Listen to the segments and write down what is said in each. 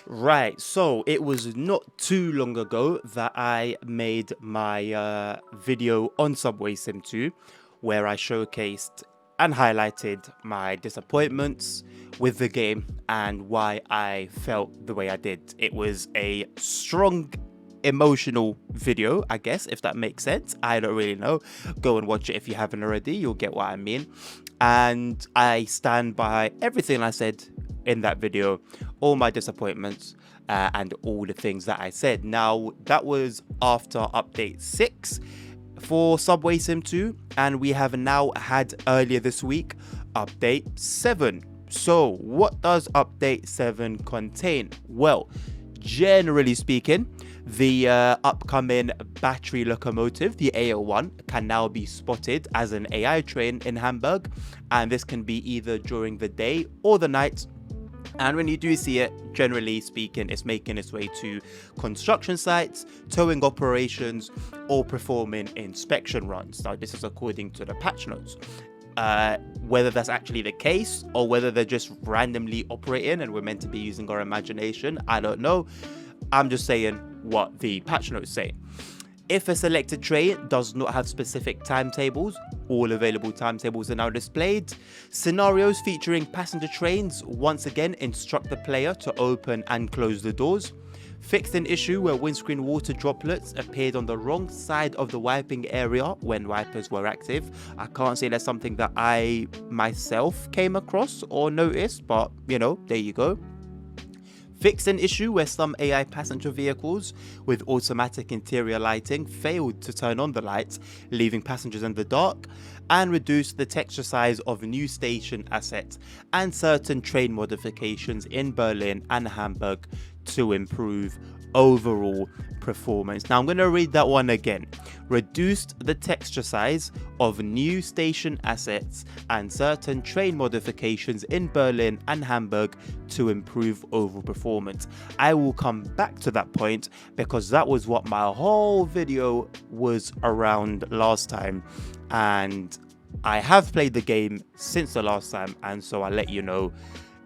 Right, so it was not too long ago that I made my video on SubwaySim 2, where I showcased and highlighted my disappointments with the game and why I felt the way I did. It was a strong emotional video, I guess, if that makes sense. I don't really know. Go and watch it if you haven't already, you'll get what I mean. And I stand by everything I said in that video, all my disappointments, and all the things that I said. Now, that was after update 6 for SubwaySim 2, and we have now had earlier this week update 7. So, what does update 7 contain? Well, generally speaking, the upcoming battery locomotive, the AO1, can now be spotted as an AI train in Hamburg, and this can be either during the day or the night. And when you do see it, generally speaking, it's making its way to construction sites, towing operations, or performing inspection runs. Now, this is according to the patch notes. Whether that's actually the case or whether they're just randomly operating and we're meant to be using our imagination, I don't know. I'm just saying what the patch notes say. If a selected train does not have specific timetables, all available timetables are now displayed. Scenarios featuring passenger trains once again instruct the player to open and close the doors. Fixed an issue where windscreen water droplets appeared on the wrong side of the wiping area when wipers were active. I can't say that's something that I myself came across or noticed, but you know, there you go. Fixed an issue where some AI passenger vehicles with automatic interior lighting failed to turn on the lights, leaving passengers in the dark, and reduced the texture size of new station assets and certain train modifications in Berlin and Hamburg to improve overall performance. Now I'm going to read that one again. Reduced the texture size of new station assets and certain train modifications in Berlin and Hamburg to improve overall performance. I will come back to that point because that was what my whole video was around last time, and I have played the game since the last time, and so I'll let you know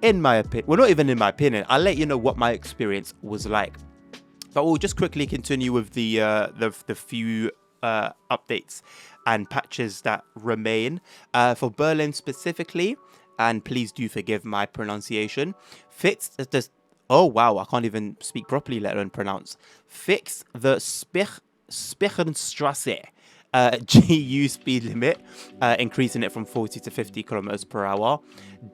in my opinion, well, not even in my opinion, I'll let you know what my experience was like. But we'll just quickly continue with the few updates and patches that remain. For Berlin specifically, and please do forgive my pronunciation, fixed the... Oh, wow, I can't even speak properly, let alone pronounce. Fixed the Spichenstrasse GU speed limit, increasing it from 40 to 50 kilometers per hour.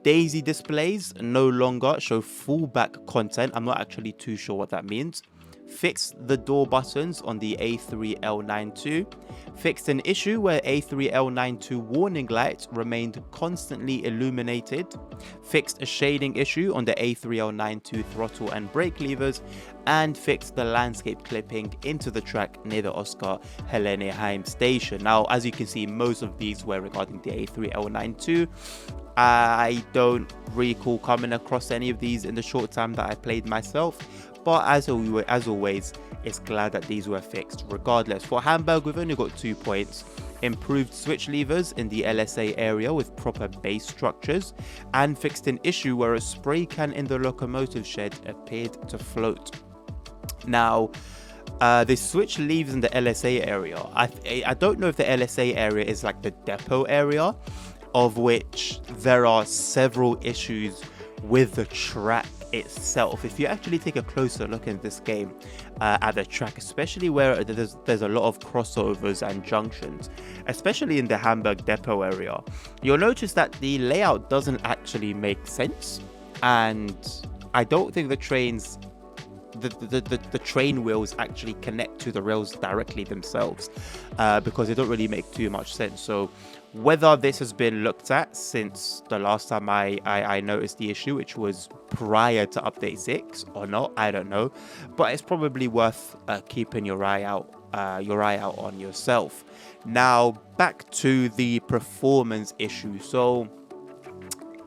Daisy displays no longer show fullback content. I'm not actually too sure what that means. Fixed the door buttons on the A3L92. Fixed an issue where A3L92 warning lights remained constantly illuminated. Fixed a shading issue on the A3L92 throttle and brake levers. And fixed the landscape clipping into the track near the Oscar Helleneheim station. Now, as you can see, most of these were regarding the A3L92. I don't recall coming across any of these in the short time that I played myself, but as always, it's glad that these were fixed regardless. For Hamburg, we've only got 2 points. Improved switch levers in the LSA area with proper base structures, and fixed an issue where a spray can in the locomotive shed appeared to float. Now, the switch leaves in the LSA area. I don't know if the LSA area is like the depot area, of which there are several issues with the track itself. If you actually take a closer look in this game at the track, especially where there's a lot of crossovers and junctions, especially in the Hamburg depot area, you'll notice that the layout doesn't actually make sense, and I don't think the trains the train wheels actually connect to the rails directly themselves, because they don't really make too much sense. So whether this has been looked at since the last time I noticed the issue, which was prior to update 6 or not, I don't know, but it's probably worth keeping your eye out on yourself. Now back to the performance issue. So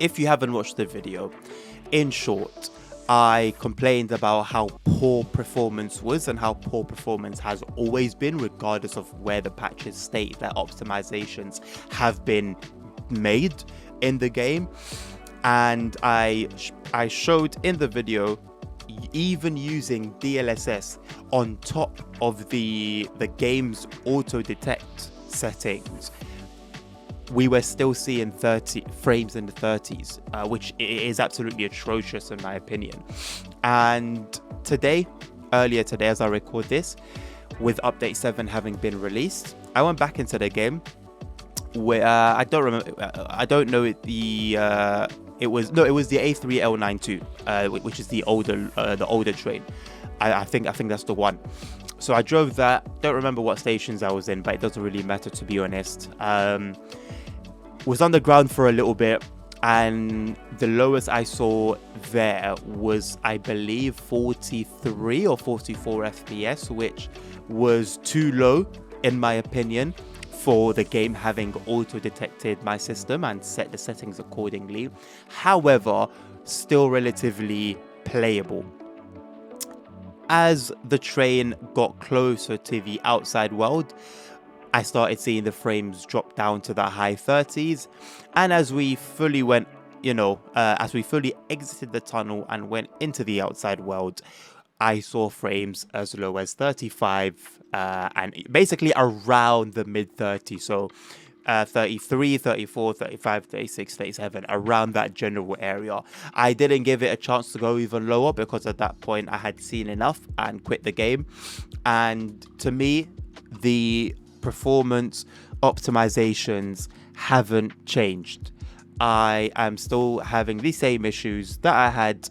if you haven't watched the video, in short, I complained about how poor performance was and how poor performance has always been, regardless of where the patches state that optimizations have been made in the game. And I showed in the video even using DLSS on top of the game's auto detect settings, we were still seeing 30 frames in the 30s, which is absolutely atrocious in my opinion. And earlier today, as I record this, with update 7 having been released, I went back into the game where I don't know it was the A3L92, which is the older train. I think that's the one. So I drove that. Don't remember what stations I was in, but it doesn't really matter, to be honest. Was underground for a little bit, and the lowest I saw there was, I believe, 43 or 44 FPS, which was too low in my opinion for the game having auto detected my system and set the settings accordingly. However, still relatively playable. As the train got closer to the outside world, I started seeing the frames drop down to the high 30s, and as we fully exited the tunnel and went into the outside world, I saw frames as low as 35 and basically around the mid 30s, so 33, 34, 35, 36, 37, around that general area. I didn't give it a chance to go even lower because at that point I had seen enough and quit the game. And to me, the performance optimizations haven't changed. I am still having the same issues that I had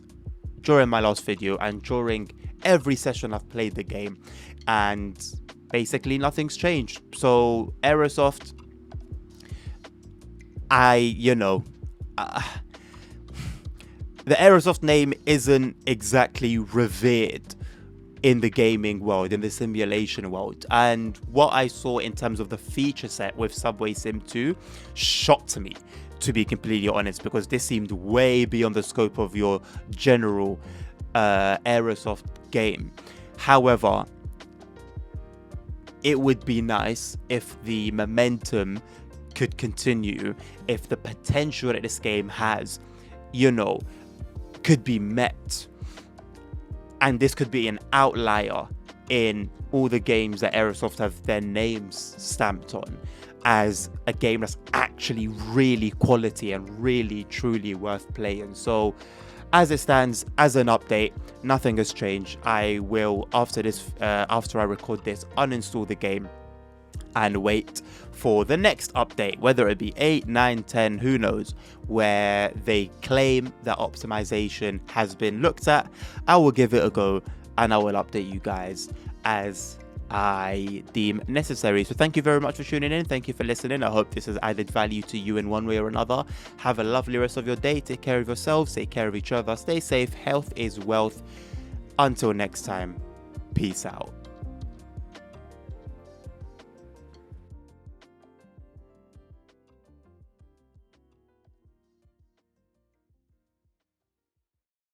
during my last video and during every session I've played the game, and basically nothing's changed. So Aerosoft, the Aerosoft name isn't exactly revered in the gaming world, in the simulation world, and what I saw in terms of the feature set with SubwaySim 2 shocked me, to be completely honest, because this seemed way beyond the scope of your general Aerosoft game. However, it would be nice if the momentum could continue, if the potential that this game has, could be met. And this could be an outlier in all the games that Aerosoft have their names stamped on as a game that's actually really quality and really truly worth playing. So as it stands, as an update, nothing has changed. I will, after I record this, uninstall the game and wait for the next update, whether it be 8, 9, 10, who knows, where they claim that optimization has been looked at. I will give it a go and I will update you guys as I deem necessary. So thank you very much for tuning in. Thank you for listening. I hope this has added value to you in one way or another. Have a lovely rest of your day. Take care of yourselves, take care of each other, stay safe. Health is wealth. Until next time, peace out.